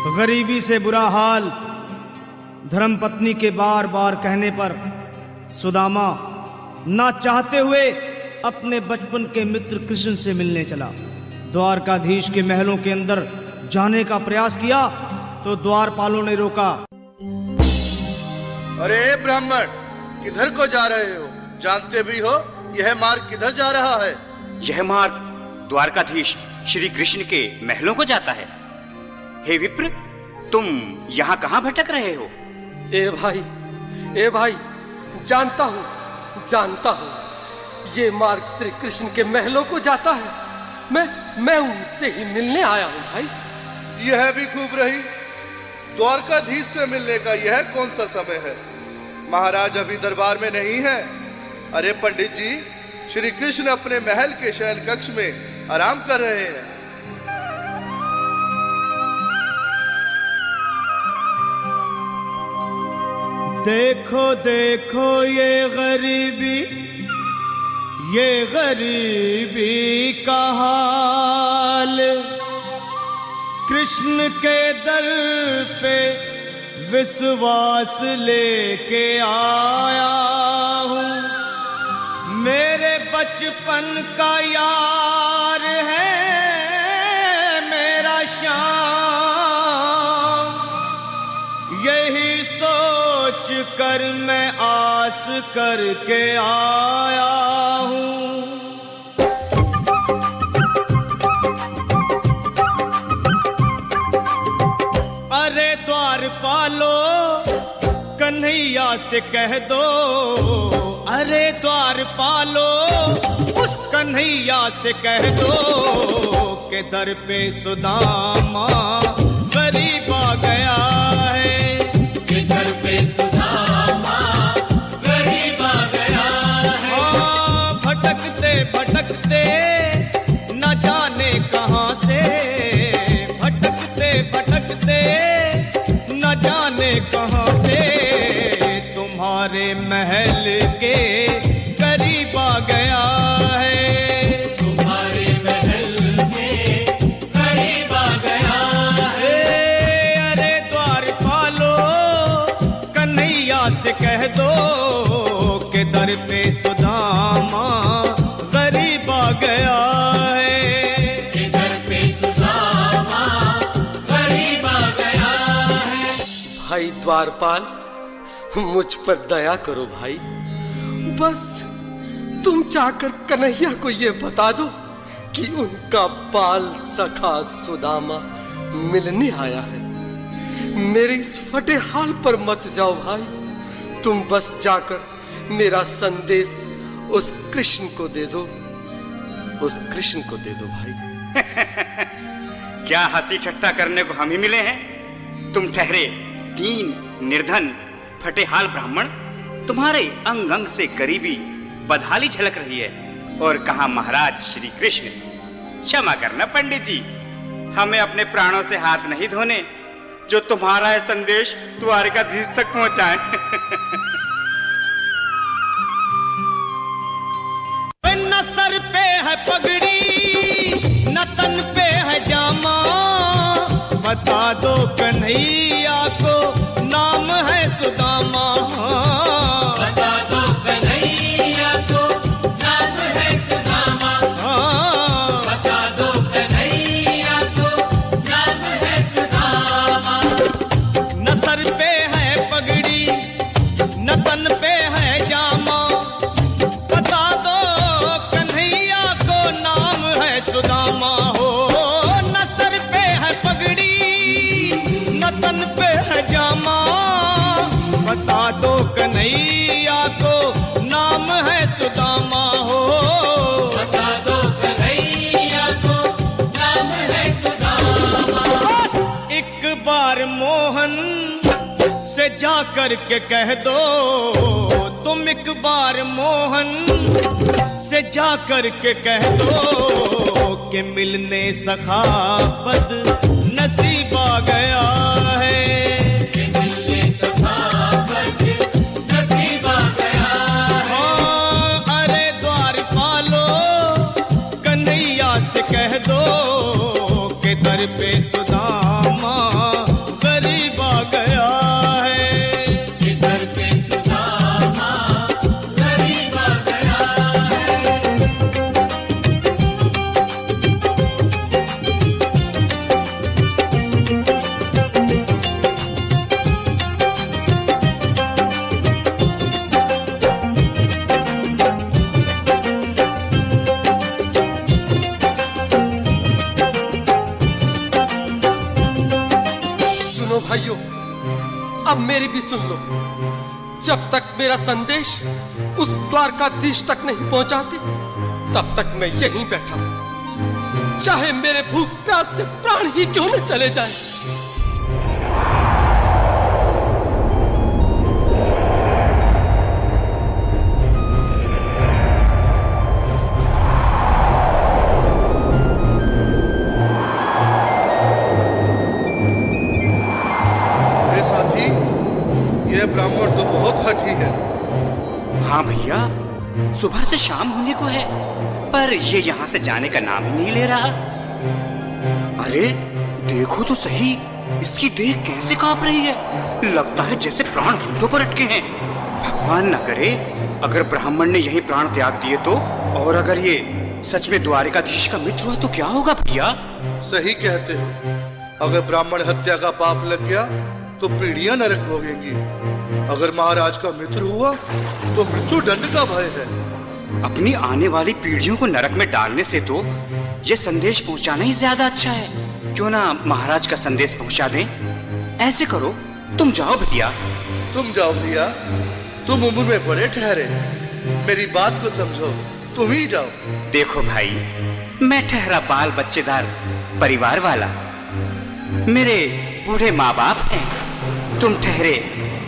गरीबी से बुरा हाल धर्मपत्नी के बार बार कहने पर सुदामा ना चाहते हुए अपने बचपन के मित्र कृष्ण से मिलने चला। द्वारकाधीश के महलों के अंदर जाने का प्रयास किया तो द्वारपालों ने रोका। अरे ब्राह्मण, किधर को जा रहे हो? जानते भी हो यह मार्ग किधर जा रहा है? यह मार्ग द्वारकाधीश श्री कृष्ण के महलों को जाता है। हे विप्र, तुम यहाँ कहाँ भटक रहे हो? ए भाई, जानता हूँ ये मार्ग श्री कृष्ण के महलों को जाता है। मैं उनसे ही मिलने आया हूँ भाई। यह भी खूब रही। द्वारकाधीश से मिलने का यह कौन सा समय है? महाराज अभी दरबार में नहीं है। अरे पंडित जी, श्री कृष्ण अपने महल के शयन कक्ष में आराम कर रहे हैं। देखो देखो ये गरीबी का हाल, कृष्ण के दर पे विश्वास लेके आया हूँ। मेरे बचपन का यार है मेरा श्याम, यही सोच कर मैं आस करके आया हूँ। अरे द्वारपालो, कन्हैया से कह दो, अरे द्वारपालो, उस कन्हैया से कह दो कि दर पे सुदामा गरीब आ गया है। कि दर पे सुदामा गरीब आ गया है। हाँ, भटकते भटकते न जाने कहाँ से, भटकते भटकते न जाने कहाँ से तुम्हारे महल के करीब आ गया है। तुम्हारे महल के करीब आ गया है। अरे द्वारपालो, कन्हैया से कह दो कि दर पे सुदामा गरीब आ गया है। कि दर पे सुदामा गरीब आ गया है। भाई द्वारपाल, मुझ पर दया करो भाई। बस तुम जाकर कन्हैया को ये बता दो कि उनका बाल सखा सुदामा मिलने आया है। मेरे इस फटे हाल पर मत जाओ भाई। तुम बस जाकर मेरा संदेश उस कृष्ण को दे दो, उस कृष्ण को दे दो भाई। क्या हंसी ठट्टा करने को हम ही मिले हैं? तुम ठहरे दीन निर्धन फटे हाल ब्राह्मण, तुम्हारे अंग अंग से गरीबी बदहाली झलक रही है। और कहा महाराज श्री कृष्ण। क्षमा करना पंडित जी, हमें अपने प्राणों से हाथ नहीं धोने जो तुम्हारा है संदेश द्वारकाधीश तक पहुंचाए। न सर पे है पगड़ी न तन पे है जामा, बता दो कन्हैया को नाम है सुदामा। बता दो कन्हैया को नाम है सुदामा। बता दो कन्हैया को नाम है सुदामा। न सर पे है पगड़ी न तन पे है जामा, बता दो कन्हैया को नाम है सुदामा। हो न सर पे है पगड़ी न तन पे है जामा, बता दो कन्हैया को नाम है सुदामा। हो बता दो कन्हैया को नाम है सुदामा। बस एक बार मोहन से जा कर के कह दो, तुम एक बार मोहन से जा कर के कह दो कि मिलने सखा बद नसीब आ गया है। कि मिलने सखा बद नसीब आ गया है। हाँ, अरे द्वारपालो, कन्हैया से कह दो कि दर पे सुदामा भाइयों, अब मेरी भी सुन लो। जब तक मेरा संदेश उस द्वारकाधीश तक नहीं पहुंचाती, तब तक मैं यहीं बैठा हूं, चाहे मेरे भूख प्यास से प्राण ही क्यों न चले जाए। ब्राह्मण तो बहुत हठी है। हाँ भैया, सुबह से शाम होने को है, पर ये यहाँ से जाने का नाम ही नहीं ले रहा। अरे देखो तो सही, इसकी देह कैसे कांप रही है। लगता है जैसे प्राण होठों पर अटके हैं। भगवान न करे अगर ब्राह्मण ने यही प्राण त्याग दिए तो, और अगर ये सच में द्वारिकाधीश का मित्र हुआ तो क्या होगा भैया? सही कहते हो। अगर ब्राह्मण हत्या का पाप लग गया तो पीढ़ियां नरक भोगेंगी। अगर महाराज का मित्र हुआ तो मृत्यु दंड का भय है। अपनी आने वाली पीढ़ियों को नरक में डालने से तो ये संदेश पहुंचाना ही ज्यादा अच्छा है। क्यों ना महाराज का संदेश पहुंचा दें? ऐसे करो, तुम जाओ भैया। तुम जाओ भैया, तुम उम्र में बड़े ठहरे, मेरी बात को समझो, तुम ही जाओ। देखो भाई, मैं ठहरा बाल बच्चेदार परिवार वाला, मेरे बूढ़े माँ बाप हैं, तुम ठहरे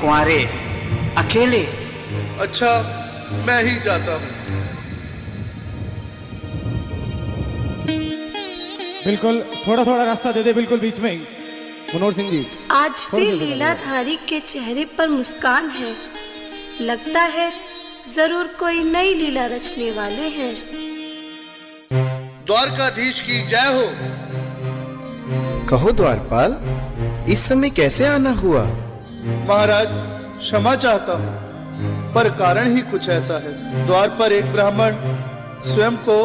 कुंवारे अकेले। अच्छा, मैं ही जाता हूँ। बिल्कुल, थोड़ा थोड़ा रास्ता दे दे, बिल्कुल बीच में ही। मनोहर सिंह जी, आज फिर लीलाधारी के चेहरे पर मुस्कान है। लगता है जरूर कोई नई लीला रचने वाले हैं। द्वारकाधीश की जय हो। कहो द्वारपाल, इस समय कैसे आना हुआ? महाराज, क्षमा चाहता हूँ, पर कारण ही कुछ ऐसा है। द्वार पर एक ब्राह्मण स्वयं को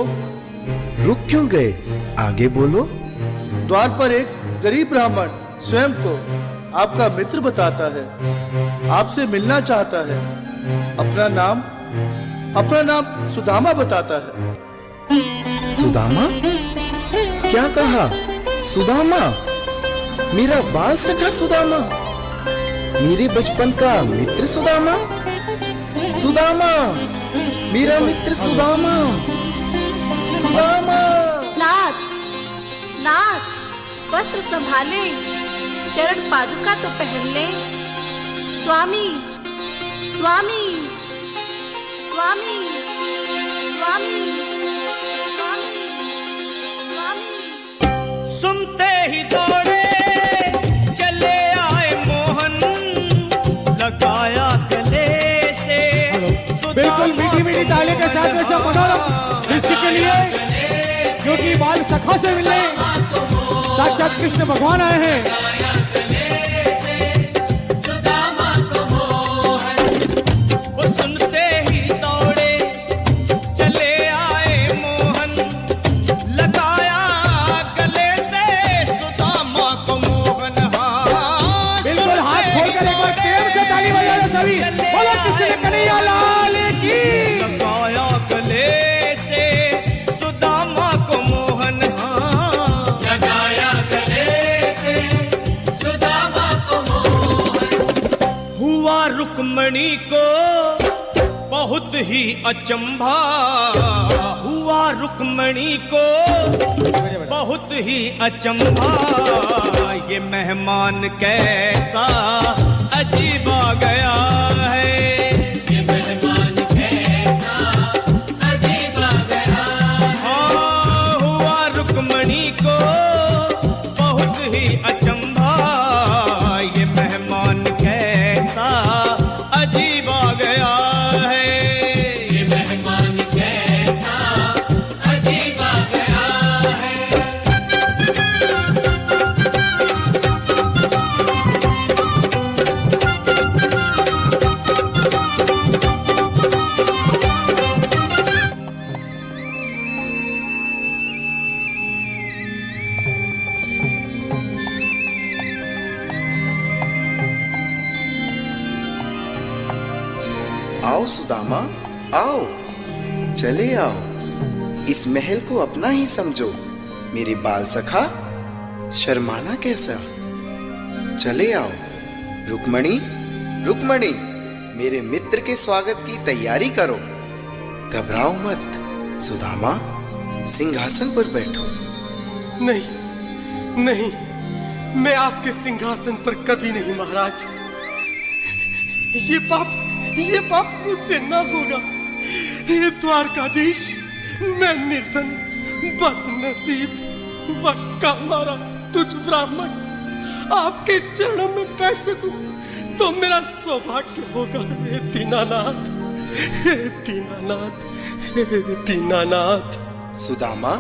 रुक क्यों गए? आगे बोलो। द्वार पर एक गरीब ब्राह्मण स्वयं को आपका मित्र बताता है, आपसे मिलना चाहता है। अपना नाम सुदामा बताता है। सुदामा? क्या कहा? सुदामा? मेरा बाल सखा सुदामा? मेरे बचपन का मित्र सुदामा? सुदामा, मेरा मित्र सुदामा। सुदामा। नाथ, नाथ, वस्त्र संभाले, चरण पादुका तो पहन ले। स्वामी, स्वामी, स्वामी, स्वामी, स्वामी, स्वामी। सुनते ही दौड़े चले आए मोहन, लगाया गले से। बिल्कुल मीठी मीठी ताली के साथ में सब मनोरम दृश्य के लिए, क्योंकि बाल सखा से मिलने साक्षात कृष्ण भगवान आए हैं। रुक्मणी को बहुत ही अचंभा हुआ, रुक्मणी को बहुत ही अचंभा। ये मेहमान कैसा अजीब आ गया है, ये मेहमान कैसा अजीब आ गया है। हाँ, हुआ रुक्मणी को बहुत ही अचंभा, ये मेहमान कैसा अजीब आ गया है। ये मेहमान कैसा अजीब आ गया है। आओ सुदामा, आओ, चले आओ। इस महल को अपना ही समझो। मेरे बाल सखा, शर्माना कैसा? चले आओ। रुक्मणी, रुक्मणी, मेरे मित्र के स्वागत की तैयारी करो। घबराओ मत। सुदामा, सिंहासन पर बैठो। नहीं नहीं, मैं आपके सिंहासन पर कभी नहीं महाराज। ये पाप मुझसे ना होगा। हे द्वारकाधीश, मैं निर्धन, बदनसीब, बक्का मारा तुझ ब्राह्मण आपके चरणों में बैठ सकूं तो मेरा सौभाग्य होगा। हे दीनानाथ, हे दीनानाथ, हे दीनानाथ। सुदामा,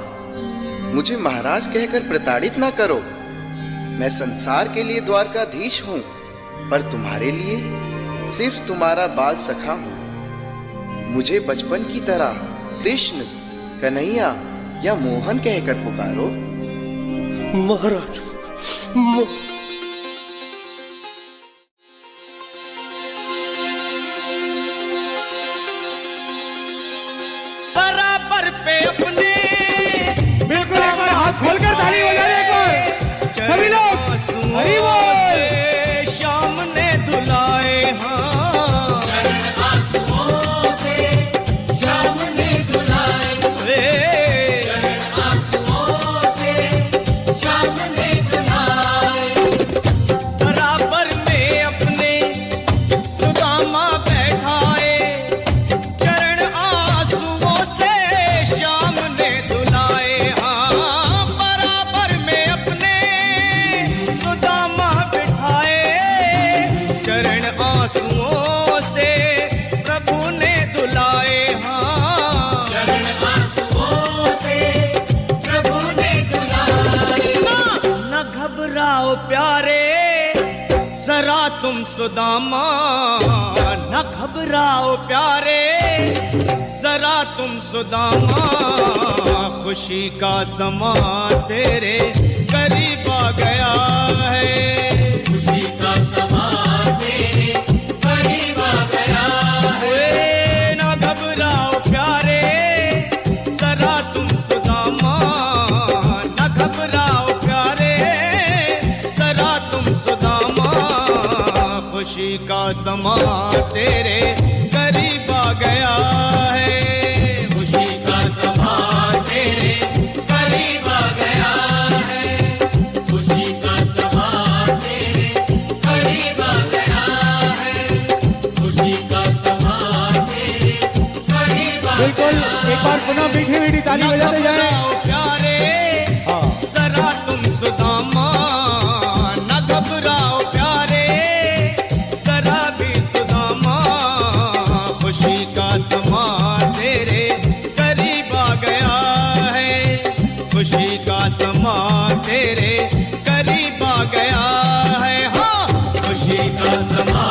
मुझे महाराज कहकर प्रताड़ित ना करो। मैं संसार के लिए द्वारकाधीश हूं, पर तुम्हारे लिए सिर्फ तुम्हारा बाल सखा हूं। मुझे बचपन की तरह कृष्ण, कन्हैया या मोहन कहकर पुकारो। महाराज, बराबर पे अपने बिल्कुल एक बार हाथ खोलकर ताली बजाने को सभी लोग हरि बोल। श्याम ने दुलाए हाँ, आंसुओं से श्याम ने दुलाए, आंसुओं से श्याम ने दुलाए। बराबर में अपने सुदामा बैठाए, चरण आंसुओं से श्याम ने दुलाए हाँ। बराबर में अपने सुदामा बिठाए, चरण आंसुओं से प्रभु ने दुलाए हाँ। चरण आंसुओं से प्रभु ने दुलाए। न घबराओ प्यारे जरा तुम सुदामा, न घबराओ प्यारे जरा तुम सुदामा। खुशी का समा तेरे करीब आ गया है, खुशी का समा तेरे करीब आ गया है। न घबराओ प्यारे जरा तुम सुदामा, न घबराओ प्यारे जरा तुम सुदामा। खुशी का समा तेरे करीब आ गया है, खुशी का समा तेरे करीब आ गया है, खुशी का समा तेरे करीब आ गया है, खुशी का समा तेरे करीब आ बिल्कुल एक बार पुनः मीठी मीठी ताली बजाते जाए। प्यारे जरा तुम सुदामा, न घबराओ प्यारे जरा भी सुदामा। खुशी का समा तेरे करीब आ गया है, खुशी का समा तेरे करीब आ गया है हाँ। खुशी का समा